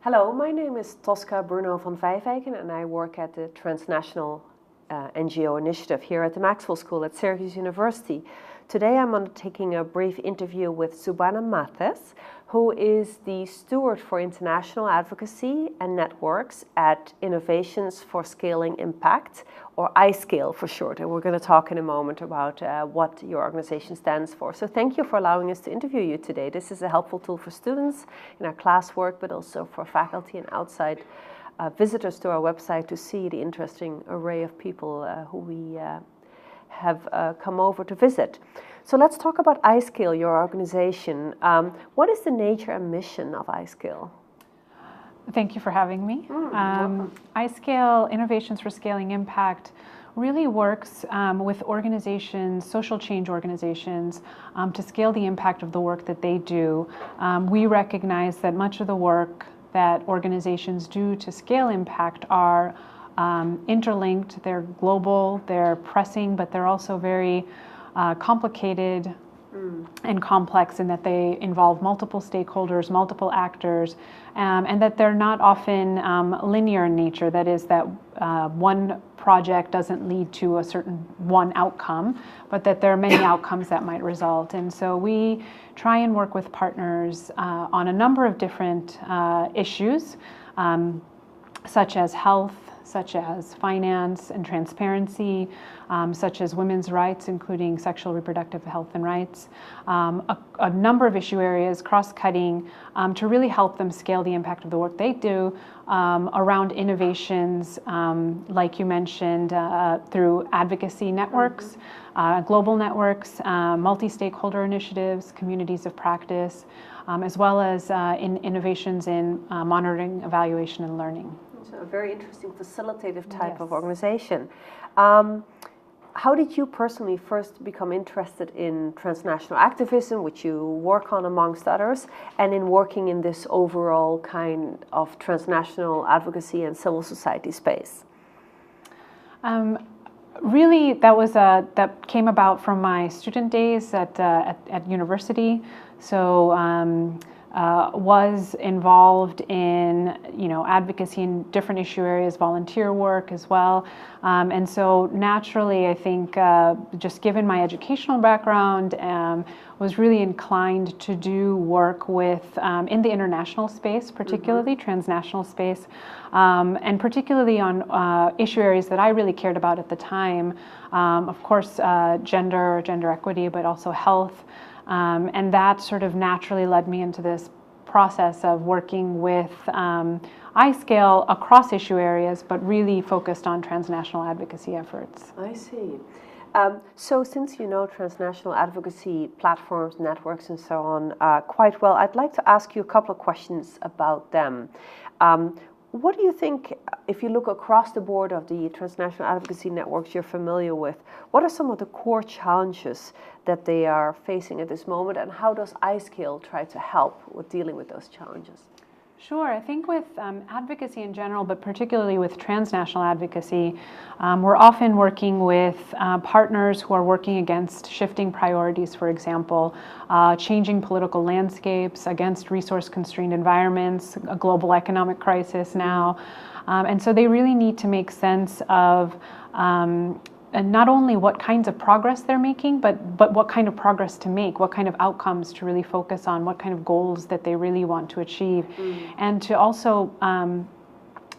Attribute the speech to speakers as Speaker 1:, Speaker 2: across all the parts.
Speaker 1: Hello, my name is Tosca Bruno van Vijveken and I work at the Transnational NGO initiative here at the Maxwell School at Syracuse University. Today I'm undertaking a brief interview with Subarna Mathes, who is the Steward for International Advocacy and Networks at Innovations for Scaling Impact, or iScale for short, and we're going to talk in a moment about what your organization stands for. So thank you for allowing us to interview you today. This is a helpful tool for students in our classwork, but also for faculty and outside visitors to our website to see the interesting array of people who we have come over to visit. So let's talk about iScale, your organization. What is the nature and mission of iScale?
Speaker 2: Thank you for having me. iScale, Innovations for Scaling Impact, really works with organizations, social change organizations, to scale the impact of the work that they do. We recognize that much of the work that organizations do to scale impact are interlinked, they're global, they're pressing, but they're also very complicated and complex in that they involve multiple stakeholders, multiple actors, and that they're not often linear in nature. That is, that one project doesn't lead to a certain one outcome, but that there are many outcomes that might result. And so we try and work with partners on a number of different issues, such as health, such as finance and transparency, such as women's rights, including sexual reproductive health and rights, a number of issue areas, cross-cutting, to really help them scale the impact of the work they do around innovations, like you mentioned, through advocacy networks, global networks, multi-stakeholder initiatives, communities of practice, as well as in innovations in monitoring, evaluation, and learning.
Speaker 1: A very interesting facilitative type of organization. How did you personally first become interested in transnational activism, which you work on amongst others, and in working in this overall kind of transnational advocacy and civil society space?
Speaker 2: Really, that came about from my student days at university. So. Was involved in advocacy in different issue areas, volunteer work as well, and so naturally I think just given my educational background, was really inclined to do work with in the international space, particularly transnational space, and particularly on issue areas that I really cared about at the time. Of course, gender equity, but also health. And that sort of naturally led me into this process of working with iScale across issue areas, but really focused on transnational advocacy efforts.
Speaker 1: I see. So since you know transnational advocacy platforms, networks, and so on quite well, I'd like to ask you a couple of questions about them. What do you think, if you look across the board of the transnational advocacy networks you're familiar with, what are some of the core challenges that they are facing at this moment, and how does iScale try to help with dealing with those challenges?
Speaker 2: Sure. I think with advocacy in general, but particularly with transnational advocacy, we're often working with partners who are working against shifting priorities, for example, changing political landscapes, against resource-constrained environments, a global economic crisis now. And so they really need to make sense of and not only what kinds of progress they're making, but what kind of progress to make, what kind of outcomes to really focus on, what kind of goals that they really want to achieve, and to also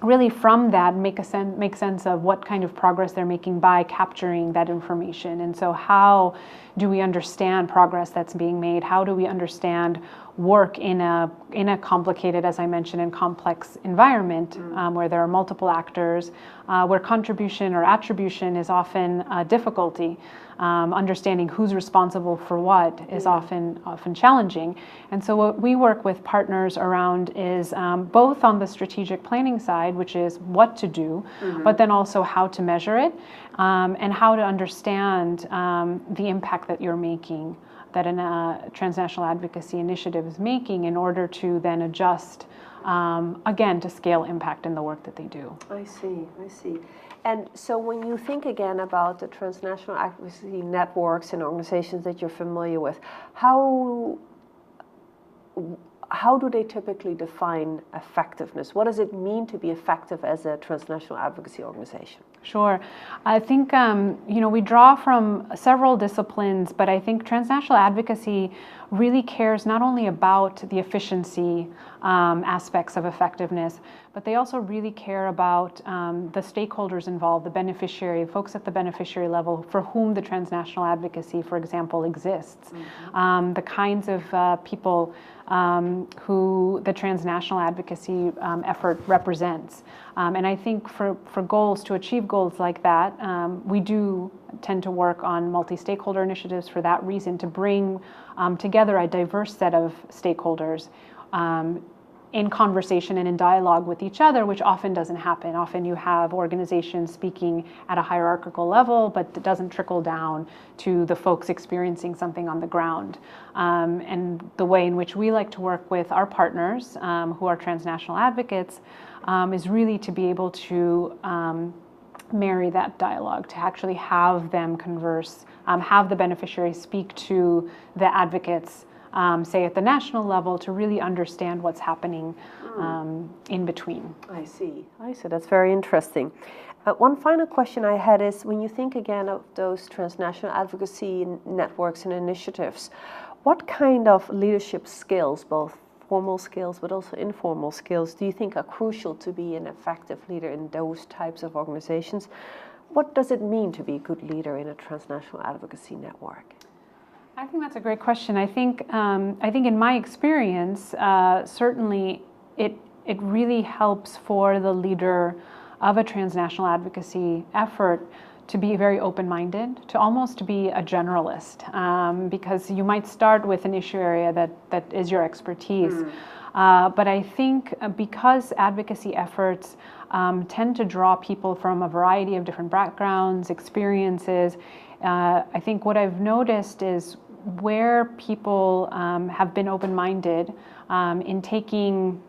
Speaker 2: really from that make sense of what kind of progress they're making by capturing that information. And so how do we understand progress that's being made? How do we understand work in a complicated, as I mentioned, and complex environment where there are multiple actors, where contribution or attribution is often a difficulty. Understanding who's responsible for what is often challenging. And so what we work with partners around is both on the strategic planning side, which is what to do, but then also how to measure it, and how to understand the impact that you're making, that a transnational advocacy initiative is making, in order to then adjust, again, to scale impact in the work that they do.
Speaker 1: I see. And so when you think again about the transnational advocacy networks and organizations that you're familiar with, how how do they typically define effectiveness? What does it mean to be effective as a transnational advocacy organization?
Speaker 2: Sure. I think, we draw from several disciplines, but I think transnational advocacy really cares not only about the efficiency aspects of effectiveness, but they also really care about the stakeholders involved, the beneficiary, folks at the beneficiary level for whom the transnational advocacy, for example, exists. Mm-hmm. The kinds of people who the transnational advocacy effort represents. And I think for goals, to achieve goals like that, we do tend to work on multi-stakeholder initiatives for that reason, to bring together a diverse set of stakeholders in conversation and in dialogue with each other, which often doesn't happen. Often you have organizations speaking at a hierarchical level, but it doesn't trickle down to the folks experiencing something on the ground. And the way in which we like to work with our partners, who are transnational advocates, is really to be able to marry that dialogue, to actually have them converse, have the beneficiaries speak to the advocates, say at the national level, to really understand what's happening in between.
Speaker 1: I see. That's very interesting. One final question I had is, when you think again of those transnational advocacy networks and initiatives, what kind of leadership skills, both formal skills but also informal skills, do you think are crucial to be an effective leader in those types of organizations? What does it mean to be a good leader in a transnational advocacy network?
Speaker 2: I think that's a great question. I think in my experience, certainly it really helps for the leader of a transnational advocacy effort to be very open-minded, to almost be a generalist, because you might start with an issue area that is your expertise. But I think because advocacy efforts tend to draw people from a variety of different backgrounds, experiences, I think what I've noticed is where people have been open-minded in taking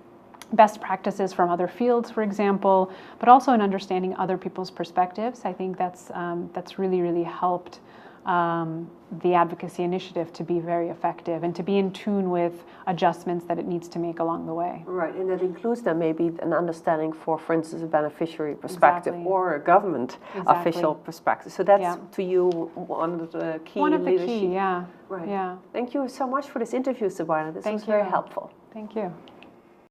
Speaker 2: best practices from other fields, for example, but also in understanding other people's perspectives. I think that's really, really helped the advocacy initiative to be very effective and to be in tune with adjustments that it needs to make along the way.
Speaker 1: Right, and that includes then maybe an understanding for instance, a beneficiary perspective or a government official perspective. So that's to you one of the key leadership.
Speaker 2: Key, yeah.
Speaker 1: Right.
Speaker 2: Yeah.
Speaker 1: Thank you so much for this interview, Subarna. This was very helpful.
Speaker 2: Thank you.